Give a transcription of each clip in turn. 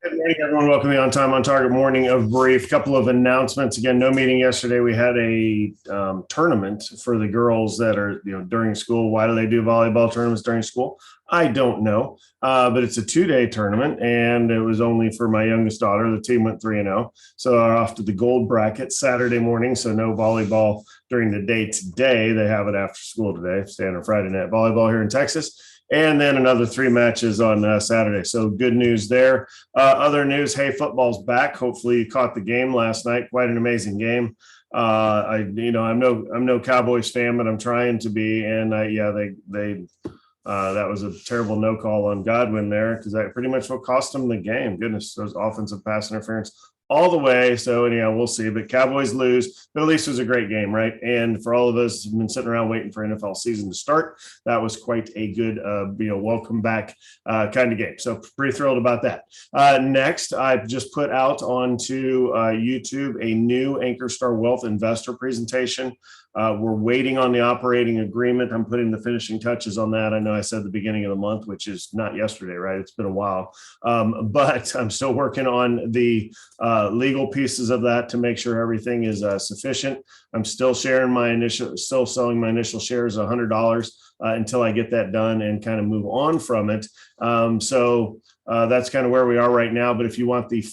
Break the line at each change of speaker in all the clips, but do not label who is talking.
Good morning, everyone. Welcome to the On Time, On Target morning of brief. Couple of announcements. Again, no meeting yesterday. We had a tournament for the girls that are, during school. Why do they do volleyball tournaments during school? I don't know, but it's a 2-day tournament, and it was only for my youngest daughter. The team went 3-0, so they're off to the gold bracket Saturday morning. So no volleyball during the day today. They have it after school today. Standard Friday night volleyball here in Texas. And then another 3 matches on Saturday. So good news there. Other news, hey, football's back. Hopefully you caught the game last night. Quite an amazing game. I'm no Cowboys fan, but I'm trying to be. And that was a terrible no call on Godwin there because that pretty much what cost them the game. Goodness, those offensive pass interference all the way. So anyhow, we'll see. But Cowboys lose, but at least it was a great game, right? And for all of us who've been sitting around waiting for NFL season to start, that was quite a good, welcome back kind of game. So pretty thrilled about that. Next, I've just put out onto YouTube a new Anchor Star Wealth investor presentation. We're waiting on the operating agreement. I'm putting the finishing touches on that. I know I said the beginning of the month, which is not yesterday, right? It's been a while, but I'm still working on the legal pieces of that to make sure everything is sufficient. I'm still selling my initial shares $100 until I get that done and kind of move on from it. That's kind of where we are right now. But if you want the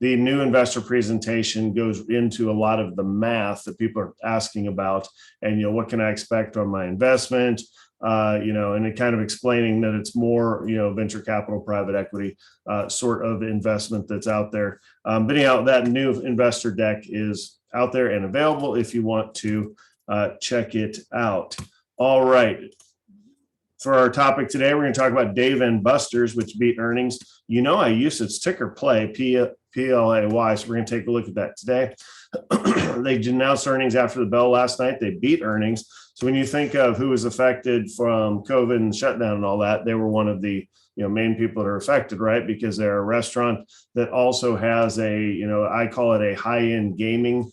new investor presentation goes into a lot of the math that people are asking about, and what can I expect on my investment, and it kind of explaining that it's more, venture capital, private equity sort of investment that's out there. But anyhow, that new investor deck is out there and available if you want to check it out. All right. For our topic today, we're going to talk about Dave & Buster's, which beat earnings. I use its ticker play, PLAY. So we're going to take a look at that today. They announced earnings after the bell last night. They beat earnings. So when you think of who was affected from COVID and shutdown and all that, they were one of the main people that are affected, right? Because they're a restaurant that also has I call it a high-end gaming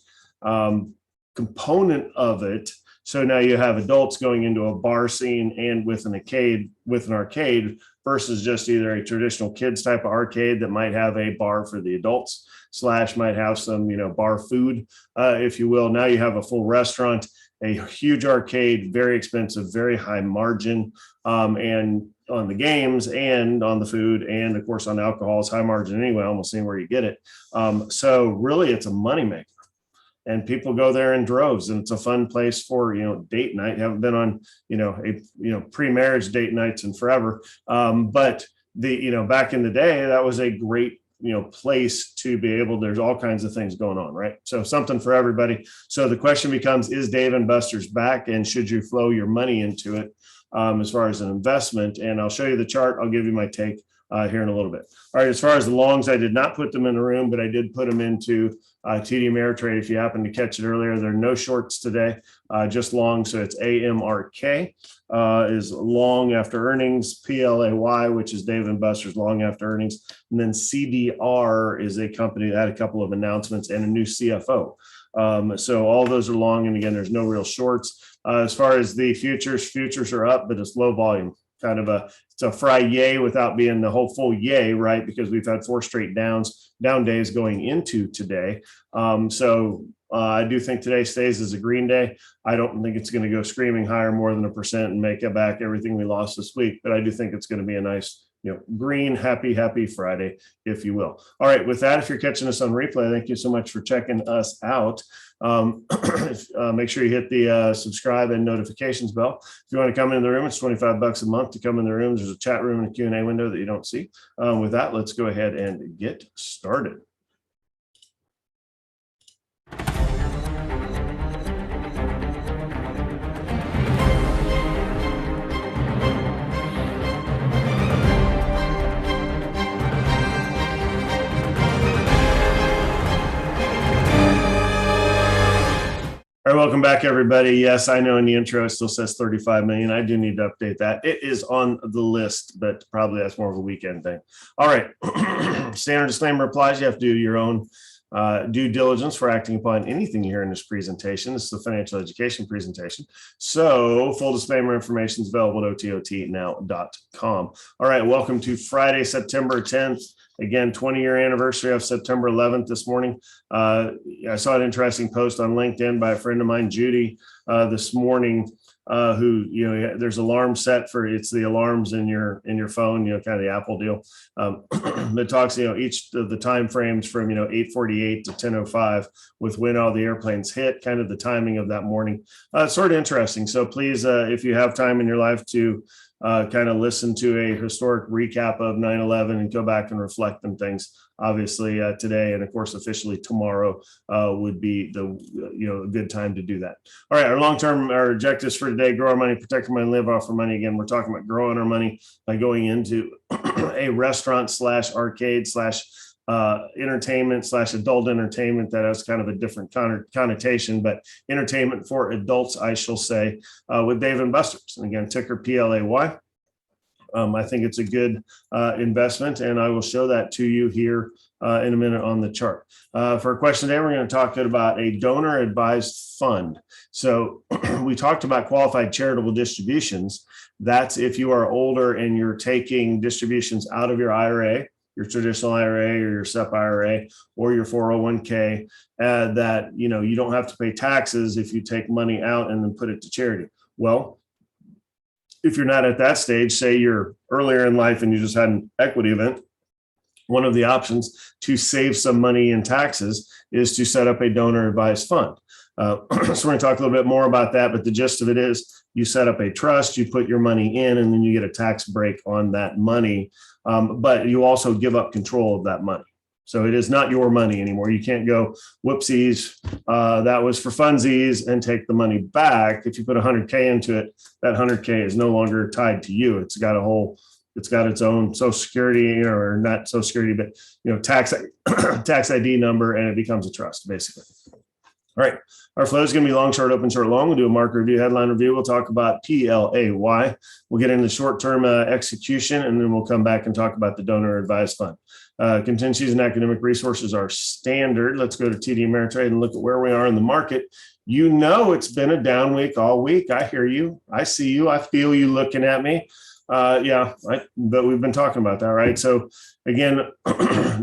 component of it. So now you have adults going into a bar scene and with an arcade versus just either a traditional kids type of arcade that might have a bar for the adults / might have some, bar food, if you will. Now you have a full restaurant, a huge arcade, very expensive, very high margin, and on the games and on the food and of course on alcohol is high margin anyway, almost anywhere you get it. So really it's a moneymaker. And people go there in droves, and it's a fun place for date night. Haven't been on pre-marriage date nights in forever, but back in the day that was a great place to be able. There's all kinds of things going on, right? So something for everybody. So the question becomes: is Dave & Buster's back, and should you flow your money into it as far as an investment? And I'll show you the chart. I'll give you my take here in a little bit. All right, as far as the longs, I did not put them in the room, but I did put them into TD Ameritrade. If you happen to catch it earlier, there are no shorts today, just long. So it's AMRK is long after earnings, PLAY, which is Dave & Buster's long after earnings. And then CDR is a company that had a couple of announcements and a new CFO. So all those are long. And again, there's no real shorts. As far as the futures are up, but it's low volume. It's a fry yay without being the whole full yay, right? Because we've had 4 straight down days going into today. I do think today stays as a green day. I don't think it's going to go screaming higher more than 1% and make it back everything we lost this week. But I do think it's going to be a nice, green, happy Friday, if you will. All right. With that, if you're catching us on replay, thank you so much for checking us out. Make sure you hit the subscribe and notifications bell. If you want to come in the room, it's $25 a month to come in the room. There's a chat room and a Q&A window that you don't see. With that, let's go ahead and get started. All right, welcome back, everybody. Yes, I know in the intro it still says 35 million. I do need to update that. It is on the list, but probably that's more of a weekend thing. All right, standard disclaimer applies. You have to do your own due diligence for acting upon anything you hear in this presentation. This is a financial education presentation. So full disclaimer information is available at ototnow.com. All right, welcome to Friday, September 10th. Again, 20-year anniversary of September 11th this morning. I saw an interesting post on LinkedIn by a friend of mine, Judy, this morning, who, there's alarm set for, it's the alarms in your phone, kind of the Apple deal, that talks, each of the time frames from, 8:48 to 10:05 with when all the airplanes hit, kind of the timing of that morning. Sort of interesting. So please, if you have time in your life to kind of listen to a historic recap of 9/11 and go back and reflect on things. Obviously, today and of course officially tomorrow would be the a good time to do that. All right, our objectives for today: grow our money, protect our money, live off our money. Again, we're talking about growing our money by going into a restaurant / arcade / entertainment / adult entertainment that has kind of a different connotation, but entertainment for adults, I shall say, with Dave & Buster's. And again, ticker PLAY. I think it's a good investment, and I will show that to you here in a minute on the chart. For a question today, we're going to talk about a donor advised fund. So we talked about qualified charitable distributions. That's if you are older and you're taking distributions out of your IRA, your traditional IRA or your SEP IRA or your 401k, that you don't have to pay taxes if you take money out and then put it to charity. Well, if you're not at that stage, say you're earlier in life and you just had an equity event, one of the options to save some money in taxes is to set up a donor advised fund. So we're going to talk a little bit more about that, but the gist of it is you set up a trust, you put your money in, and then you get a tax break on that money. But you also give up control of that money. So it is not your money anymore. You can't go, whoopsies, that was for funsies, and take the money back. If you put 100K into it, that 100K is no longer tied to you. It's got its own Social Security, or not Social Security, but tax ID number, and it becomes a trust, basically. All right, our flow is going to be long, short, open, short, long. We'll do a market review, headline review. We'll talk about PLAY. We'll get into short-term execution, and then we'll come back and talk about the donor advised fund. Contingencies and academic resources are standard. Let's go to TD Ameritrade and look at where we are in the market. It's been a down week all week. I hear you. I see you. I feel you looking at me. But we've been talking about that, right? So again,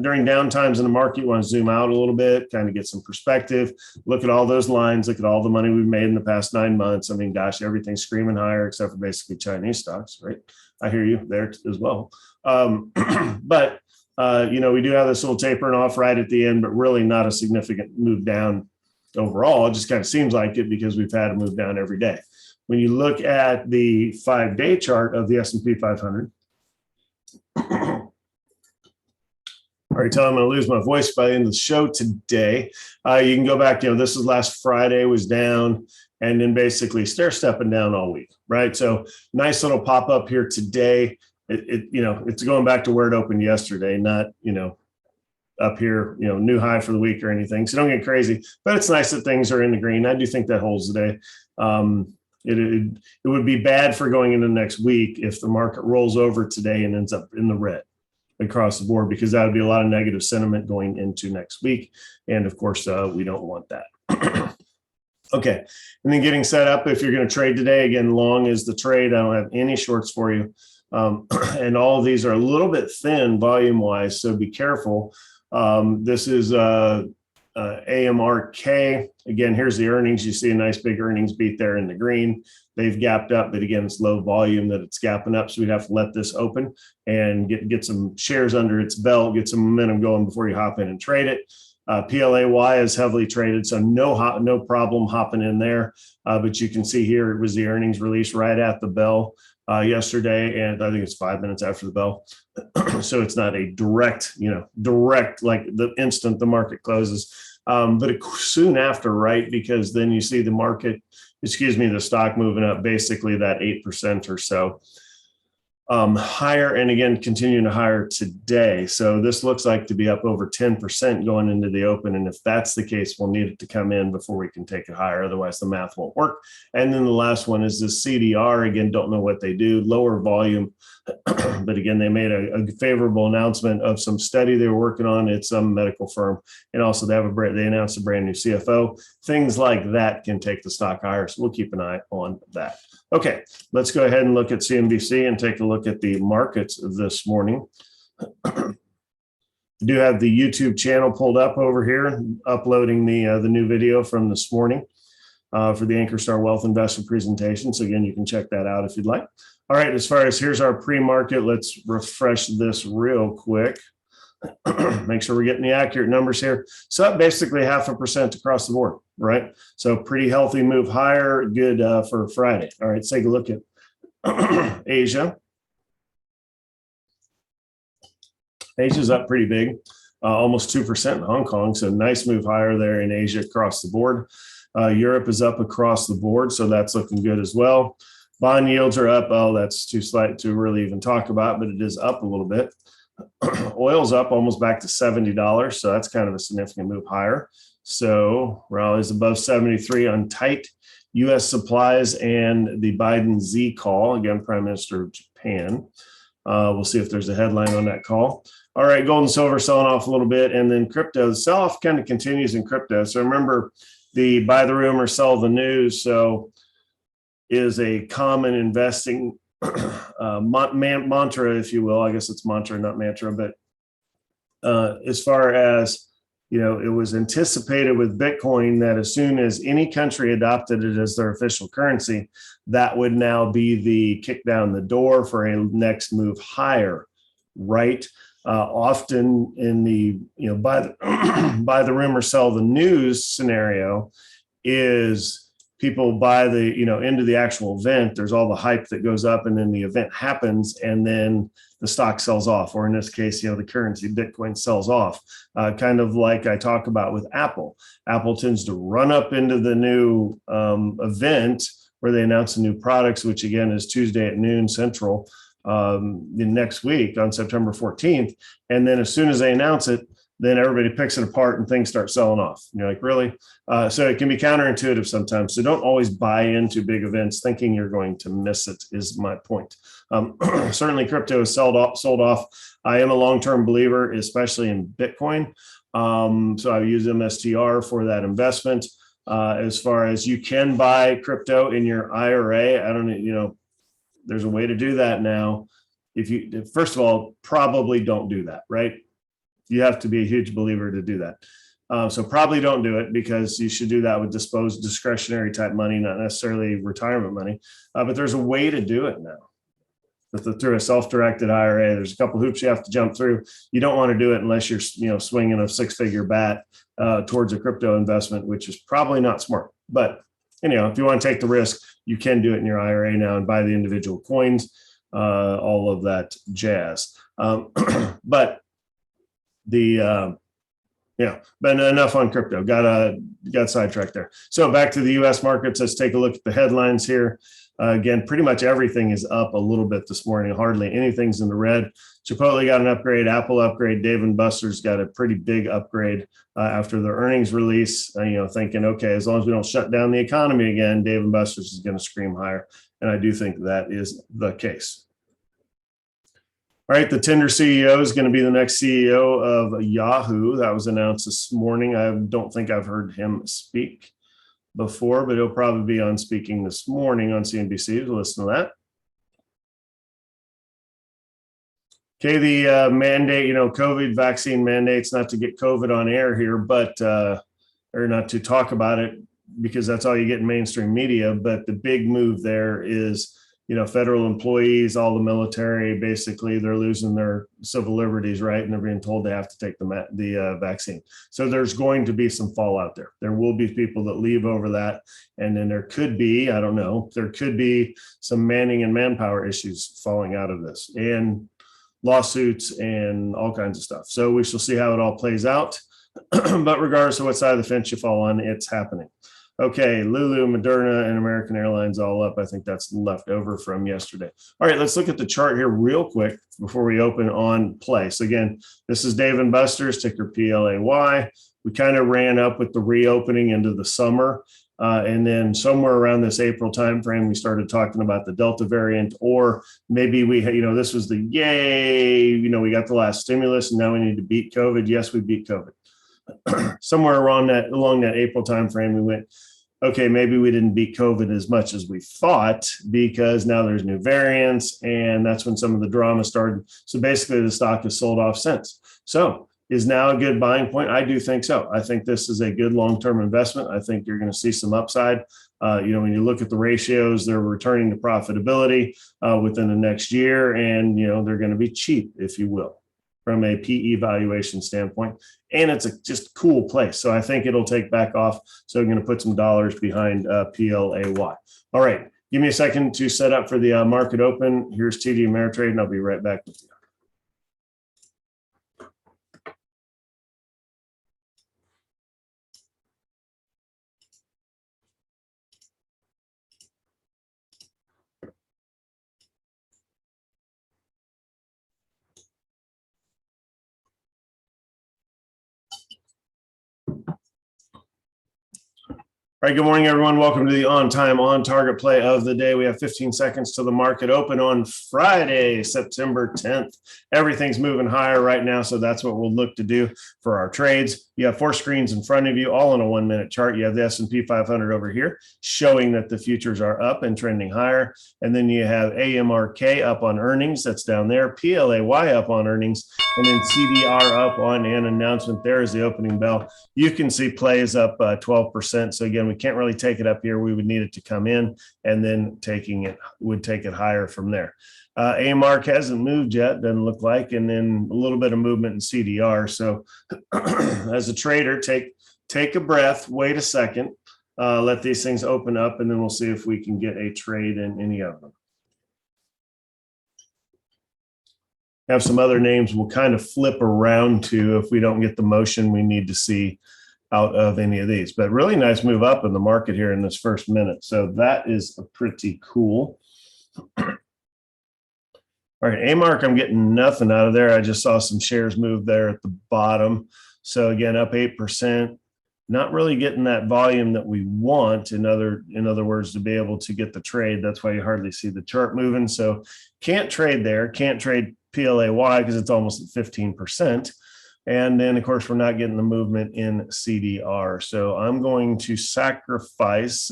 during downtimes in the market, you want to zoom out a little bit, kind of get some perspective, look at all those lines, look at all the money we've made in the past 9 months. I mean, gosh, everything's screaming higher except for basically Chinese stocks, right? I hear you there as well. But we do have this little tapering off right at the end, but really not a significant move down overall. It just kind of seems like it because we've had a move down every day. When you look at the 5-day chart of the S&P 500, I already tell I'm going to lose my voice by the end of the show today. You can go back, this is last Friday was down, and then basically stair-stepping down all week, right? So nice little pop up here today. It's going back to where it opened yesterday, not, up here, new high for the week or anything. So don't get crazy, but it's nice that things are in the green. I do think that holds today. It would be bad for going into next week if the market rolls over today and ends up in the red across the board, because that would be a lot of negative sentiment going into next week. And of course, we don't want that. Okay. And then getting set up, if you're going to trade today, again, long is the trade. I don't have any shorts for you. And all of these are a little bit thin volume wise, so be careful. This is AMRK. Again, here's the earnings. You see a nice big earnings beat there in the green. They've gapped up, but again, it's low volume that it's gapping up. So we'd have to let this open and get some shares under its belt, get some momentum going before you hop in and trade it. PLAY is heavily traded, so no problem hopping in there. But you can see here, it was the earnings release right at the bell yesterday, and I think it's 5 minutes after the bell. So it's not a direct like the instant the market closes, but soon after, right? Because then you see the stock moving up basically that 8% or so. Higher, and again, continuing to higher today. So this looks like to be up over 10% going into the open. And if that's the case, we'll need it to come in before we can take it higher. Otherwise, the math won't work. And then the last one is the CDR. Again, don't know what they do. Lower volume, But again, they made a favorable announcement of some study they were working on at some medical firm, and also they announced a brand new CFO. Things like that can take the stock higher, so we'll keep an eye on that. Okay, let's go ahead and look at CNBC and take a look at the markets this morning. I do have the YouTube channel pulled up over here, uploading the new video from this morning for the Anchor Star Wealth Investor presentation. So again, you can check that out if you'd like. All right, as far as here's our pre-market, let's refresh this real quick. Make sure we're getting the accurate numbers here. So up basically 0.5% across the board, right? So pretty healthy move higher, good for Friday. All right, let's take a look at Asia. Asia's up pretty big, almost 2% in Hong Kong. So nice move higher there in Asia across the board. Europe is up across the board, so that's looking good as well. Bond yields are up. Oh, that's too slight to really even talk about, but it is up a little bit. Oil's up almost back to $70, so that's kind of a significant move higher. So rallies above 73 on tight U.S. supplies and the Biden Z call. Again, Prime Minister of Japan. We'll see if there's a headline on that call. All right, gold and silver selling off a little bit, and then crypto. The sell-off kind of continues in crypto. So remember, the buy the rumor, sell the news. So is a common investing mantra, if you will. I guess it's mantra, not mantra, but as far as, you know, it was anticipated with Bitcoin that as soon as any country adopted it as their official currency, that would now be the kick down the door for a next move higher, right? Often in the, you know, buy the rumor, sell the news scenario is people buy the, you know, into the actual event. There's all the hype that goes up, and then the event happens, and then the stock sells off, or in this case, you know, the currency Bitcoin sells off. Kind of like I talk about with Apple. Apple tends to run up into the new event where they announce the new products, which again is Tuesday at noon Central the next week on September 14th. And then as soon as they announce it, then everybody picks it apart and things start selling off. And you're like, really? So it can be counterintuitive sometimes. So don't always buy into big events thinking you're going to miss it, is my point. Certainly crypto is sold off. I am a long-term believer, especially in Bitcoin. So I use MSTR for that investment. As far as you can buy crypto in your IRA, I don't know, you know, there's a way to do that now. First of all, probably don't do that, right? You have to be a huge believer to do that. So probably don't do it, because you should do that with discretionary type money, not necessarily retirement money. But there's a way to do it now. Through a self-directed IRA, there's a couple hoops you have to jump through. You don't want to do it unless you're, you know, swinging a six-figure bat towards a crypto investment, which is probably not smart. But anyhow, if you want to take the risk, you can do it in your IRA now and buy the individual coins, all of that jazz. But but enough on crypto. Got sidetracked there. So back to the U.S. markets. Let's take a look at the headlines here. Again, pretty much everything is up a little bit this morning. Hardly anything's in the red. Chipotle got an upgrade. Apple upgrade. Dave & Buster's got a pretty big upgrade after their earnings release. Thinking, okay, as long as we don't shut down the economy again, Dave & Buster's is going to scream higher. And I do think that is the case. All right, the Tinder CEO is going to be the next CEO of Yahoo. That was announced this morning. I don't think I've heard him speak before, but he'll probably be on speaking this morning on CNBC. So listen to that. Okay, the mandate, COVID vaccine mandates, not to get COVID on air here, but or not to talk about it because that's all you get in mainstream media. But the big move there is, federal employees, all the military, basically they're losing their civil liberties, right? And they're being told they have to take the vaccine. So there's going to be some fallout there. There will be people that leave over that. And then there could be, I don't know, there could be some manning and manpower issues falling out of this, and lawsuits and all kinds of stuff. So we shall see how it all plays out. But regardless of what side of the fence you fall on, it's happening. Okay, Lulu, Moderna, and American Airlines all up. I think that's left over from yesterday. All right, let's look at the chart here real quick before we open on play. So again, this is Dave & Buster's, ticker PLAY. We kind of ran up with the reopening into the summer. And then somewhere around this April timeframe, we started talking about the Delta variant, or maybe we had, this was the yay, we got the last stimulus and now we need to beat COVID. Yes, we beat COVID. Somewhere along that April timeframe, we went, okay, maybe we didn't beat COVID as much as we thought because now there's new variants, and that's when some of the drama started. So basically the stock has sold off since. So is now a good buying point? I do think so. I think this is a good long-term investment. I think you're going to see some upside. When you look at the ratios, they're returning to profitability within the next year, and they're going to be cheap, if you will, from a PE valuation standpoint. And it's a just cool place. So I think it'll take back off. So I'm going to put some dollars behind PLAY. All right. Give me a second to set up for the market open. Here's TD Ameritrade, and I'll be right back with you. All right, good morning, everyone. Welcome to the on-time, on-target play of the day. We have 15 seconds to the market open on Friday, September 10th. Everything's moving higher right now, so that's what we'll look to do for our trades. You have 4 screens in front of you, all on a 1-minute chart. You have the S&P 500 over here, showing that the futures are up and trending higher. And then you have AMRK up on earnings. That's down there. PLAY up on earnings. And then CDR up on an announcement. There is the opening bell. You can see plays up 12%. So again, we can't really take it up here. We would need it to come in, and then taking it would take it higher from there. AMRK hasn't moved yet, doesn't look like, and then a little bit of movement in CDR. So as a trader, take a breath, wait a second, let these things open up, and then we'll see if we can get a trade in any of them. Have some other names we'll kind of flip around to if we don't get the motion we need to see out of any of these. But really nice move up in the market here in this first minute. So that is pretty cool. All right, AMRK, I'm getting nothing out of there. I just saw some shares move there at the bottom. So again, up 8%. Not really getting that volume that we want, in other words, to be able to get the trade. That's why you hardly see the chart moving. So can't trade there. Can't trade PLAY because it's almost at 15%. And then, of course, we're not getting the movement in CDR. So I'm going to sacrifice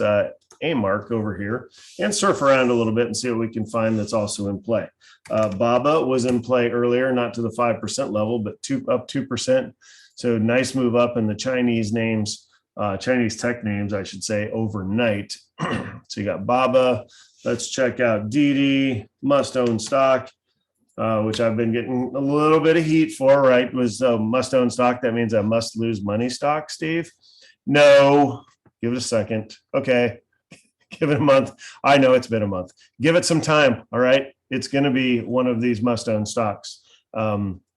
AMRK over here and surf around a little bit and see what we can find that's also in play. BABA was in play earlier, not to the 5% level, but up 2%. So nice move up in the Chinese names, Chinese tech names, I should say, overnight. So you got BABA. Let's check out DD, must-own stock, which I've been getting a little bit of heat for, right? Was must-own stock. That means I must lose money stock, Steve? No. Give it a second. Okay. Give it a month. I know it's been a month. Give it some time, all right? It's going to be one of these must-own stocks.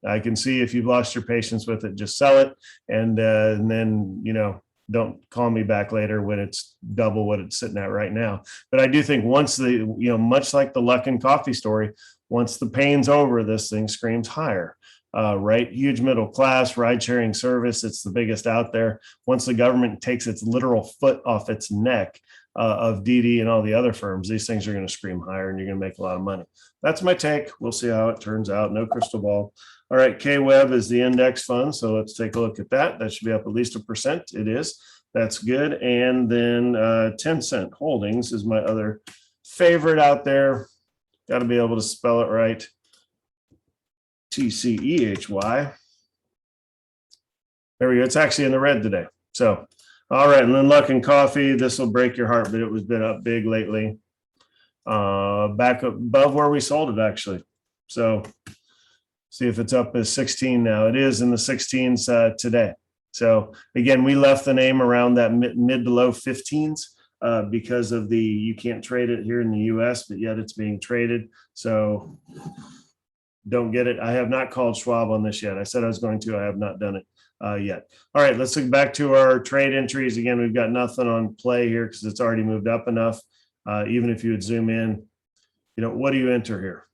I can see if you've lost your patience with it, just sell it. And then, don't call me back later when it's double what it's sitting at right now. But I do think once much like the Luckin Coffee story, once the pain's over, this thing screams higher, right? Huge middle class, ride sharing service. It's the biggest out there. Once the government takes its literal foot off its neck of DD and all the other firms, these things are going to scream higher and you're going to make a lot of money. That's my take. We'll see how it turns out. No crystal ball. All right, KWeb is the index fund. So let's take a look at that. That should be up at least 1%. It is. That's good. And then 10-cent Holdings is my other favorite out there. Got to be able to spell it right. TCEHY. There we go. It's actually in the red today. So, all right. And then Luckin Coffee. This will break your heart, but it was been up big lately. Back above where we sold it, actually. So, see if it's up as 16 now. It is in the 16s today. So again, we left the name around that mid to low 15s because of you can't trade it here in the US, but yet it's being traded. So don't get it. I have not called Schwab on this yet. I said I was going to. I have not done it yet. All right, let's look back to our trade entries. Again, we've got nothing on play here because it's already moved up enough. Even if you would zoom in, what do you enter here?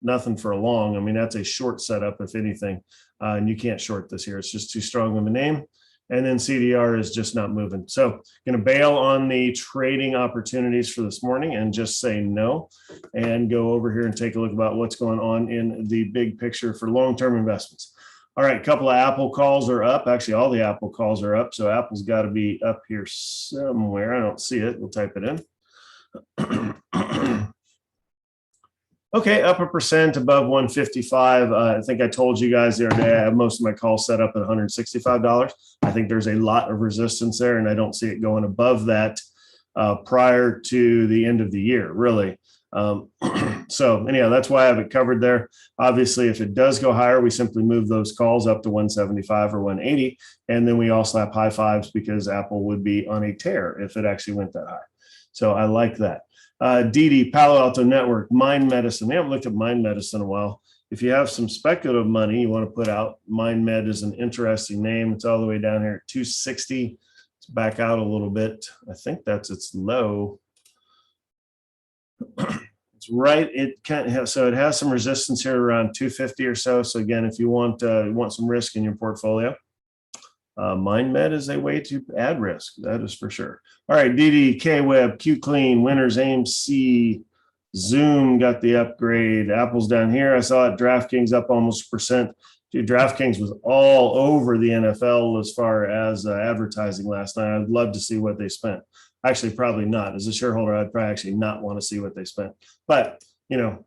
Nothing for a long. I mean, that's a short setup, if anything, and you can't short this here. It's just too strong of a name. And then CDR is just not moving. So going to bail on the trading opportunities for this morning and just say no, and go over here and take a look about what's going on in the big picture for long-term investments. All right, a couple of Apple calls are up. Actually, all the Apple calls are up. So Apple's got to be up here somewhere. I don't see it. We'll type it in. Okay, up 1% above 155. I think I told you guys the other day, I have most of my calls set up at $165. I think there's a lot of resistance there, and I don't see it going above that prior to the end of the year, really. So anyhow, that's why I have it covered there. Obviously, if it does go higher, we simply move those calls up to 175 or 180, and then we all slap high fives because Apple would be on a tear if it actually went that high. So I like that. DD, Palo Alto Network, Mind Medicine. We haven't looked at Mind Medicine in a while. If you have some speculative money you want to put out, Mind Med is an interesting name. It's all the way down here at 260. Let's back out a little bit. I think that's its low. It's right. It can't have, so it has some resistance here around 250 or so. So again, if you want some risk in your portfolio, MindMed is a way to add risk. That is for sure. All right, DD, KWeb, QClean, Winners, AMC, Zoom got the upgrade. Apple's down here. I saw it. DraftKings up almost 1%. Dude, DraftKings was all over the NFL as far as advertising last night. I'd love to see what they spent. Actually, probably not. As a shareholder, I'd probably actually not want to see what they spent. But,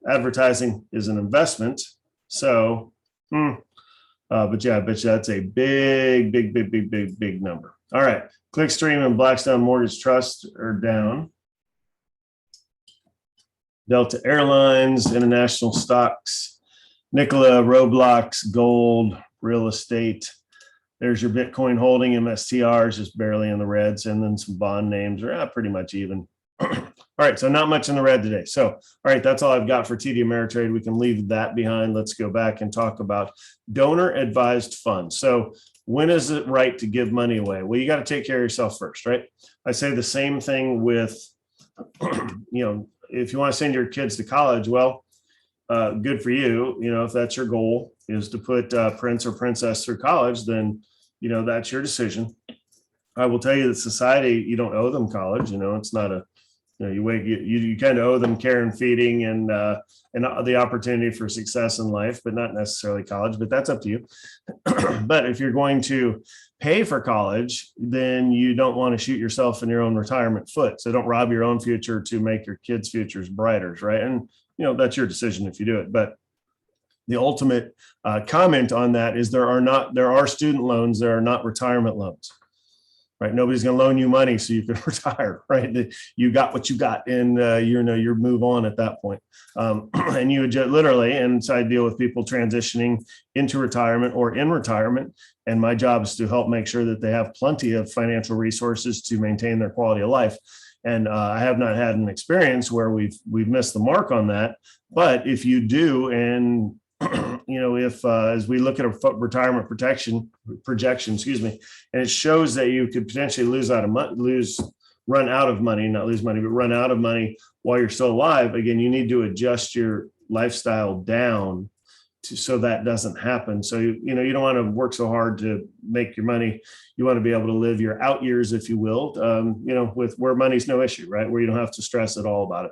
advertising is an investment. So, but yeah, I bet you that's a big number. All right. Clickstream and Blackstone Mortgage Trust are down. Delta Airlines, International Stocks, Nikola, Roblox, Gold, Real Estate. There's your Bitcoin holding. MSTR is just barely in the reds, and then some bond names are pretty much even. All right, so not much in the red today. So, all right, that's all I've got for TD Ameritrade. We can leave that behind. Let's go back and talk about donor advised funds. So when is it right to give money away? Well, you got to take care of yourself first, right? I say the same thing with, if you want to send your kids to college, well, good for you. If that's your goal is to put prince or princess through college, then, that's your decision. I will tell you that society, you don't owe them college. It's not a, you kind of owe them care and feeding and the opportunity for success in life, but not necessarily college, but that's up to you. But if you're going to pay for college, then you don't want to shoot yourself in your own retirement foot. So don't rob your own future to make your kids' futures brighter, right? And, that's your decision if you do it. But the ultimate comment on that is there are student loans, there are not retirement loans. Right, nobody's going to loan you money so you can retire. Right, you got what you got, and you move on at that point. And you would literally, and so I deal with people transitioning into retirement or in retirement, and my job is to help make sure that they have plenty of financial resources to maintain their quality of life. And I have not had an experience where we've missed the mark on that. But if you do, and if as we look at a retirement projection, and it shows that you could potentially run out of money while you're still alive. Again, you need to adjust your lifestyle down so that doesn't happen. So you don't want to work so hard to make your money. You want to be able to live your out years, if you will, with where money's no issue, right? Where you don't have to stress at all about it.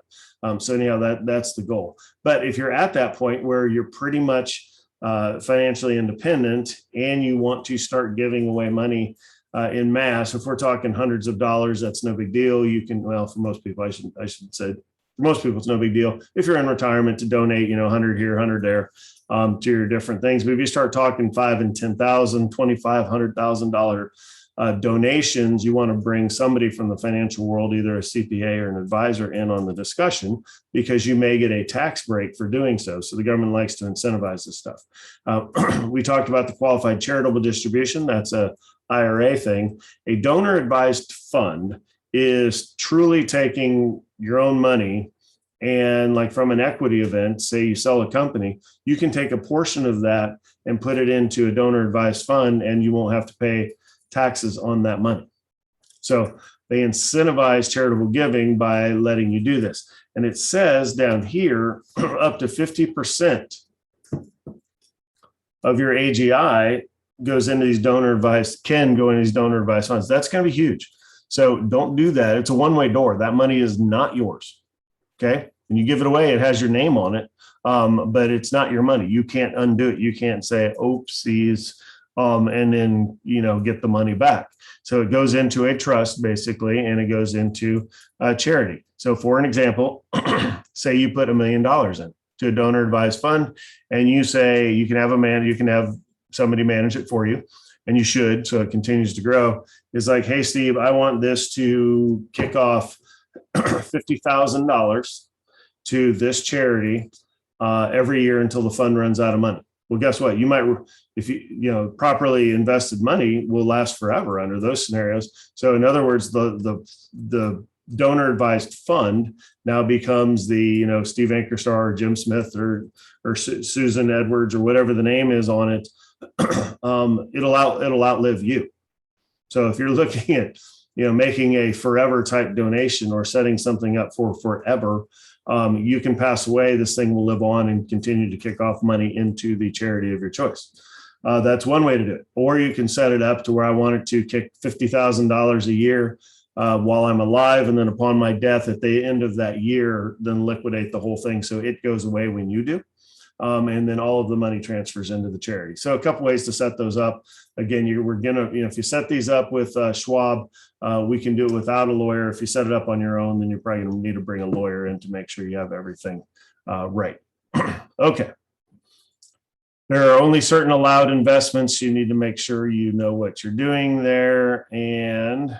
So anyhow, that's the goal. But if you're at that point where you're pretty much financially independent and you want to start giving away money in mass, if we're talking hundreds of dollars, that's no big deal. You can, for most people, I should say, for most people, it's no big deal. If you're in retirement to donate, 100 here, 100 there, to your different things. But if you start talking $5,000 and $10,000, $25,000, $100,000 donations, you want to bring somebody from the financial world, either a CPA or an advisor, in on the discussion, because you may get a tax break for doing so. So the government likes to incentivize this stuff. We talked about the qualified charitable distribution. That's a IRA thing. A donor advised fund is truly taking your own money, and like from an equity event, say you sell a company, you can take a portion of that and put it into a donor advised fund, and you won't have to pay taxes on that money. So they incentivize charitable giving by letting you do this. And it says down here, up to 50% of your AGI goes into these donor advised, can go into these donor advised funds. That's going to be huge. So don't do that. It's a one-way door. That money is not yours. Okay. When you give it away, it has your name on it. But it's not your money. You can't undo it. You can't say, oopsies, and then, get the money back. So it goes into a trust basically, and it goes into a charity. So for an example, say you put $1 million in to a donor advised fund, and you say you can have somebody manage it for you, and you should, so it continues to grow. It's like, hey, Steve, I want this to kick off $50,000 to this charity every year until the fund runs out of money. Well, guess what? You might, if properly invested money will last forever under those scenarios. So in other words, the donor advised fund now becomes the, Steve Ankerstar or Jim Smith or Susan Edwards or whatever the name is on it. It'll outlive you. So if you're looking at, making a forever type donation or setting something up for forever, you can pass away. This thing will live on and continue to kick off money into the charity of your choice. That's one way to do it. Or you can set it up to where I want it to kick $50,000 a year while I'm alive. And then upon my death at the end of that year, then liquidate the whole thing. So it goes away when you do. And then all of the money transfers into the charity. So a couple ways to set those up. Again, if you set these up with Schwab, we can do it without a lawyer. If you set it up on your own, then you're probably going to need to bring a lawyer in to make sure you have everything right. Okay. There are only certain allowed investments. You need to make sure you know what you're doing there. And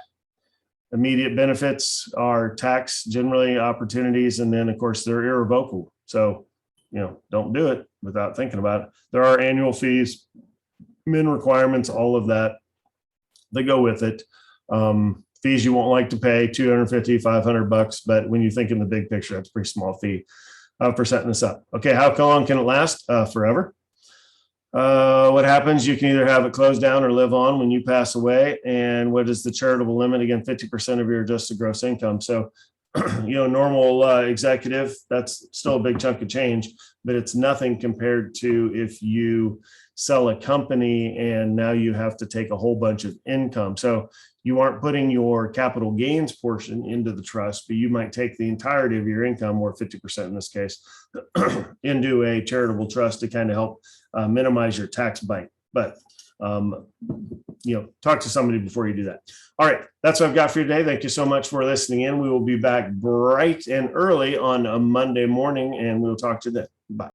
immediate benefits are tax generally opportunities. And then of course they're irrevocable. So don't do it without thinking about it. There are annual fees, min requirements, all of that. They go with it. Fees you won't like to pay, $250, $500, but when you think in the big picture, that's a pretty small fee for setting this up. Okay, how long can it last? Forever. What happens? You can either have it closed down or live on when you pass away. And what is the charitable limit? Again, 50% of your adjusted gross income. So normal executive, that's still a big chunk of change, but it's nothing compared to if you sell a company and now you have to take a whole bunch of income. So you aren't putting your capital gains portion into the trust, but you might take the entirety of your income, or 50% in this case, into a charitable trust to kind of help minimize your tax bite. But talk to somebody before you do that. All right, that's what I've got for you today. Thank you so much for listening in. We will be back bright and early on a Monday morning, and we'll talk to you then.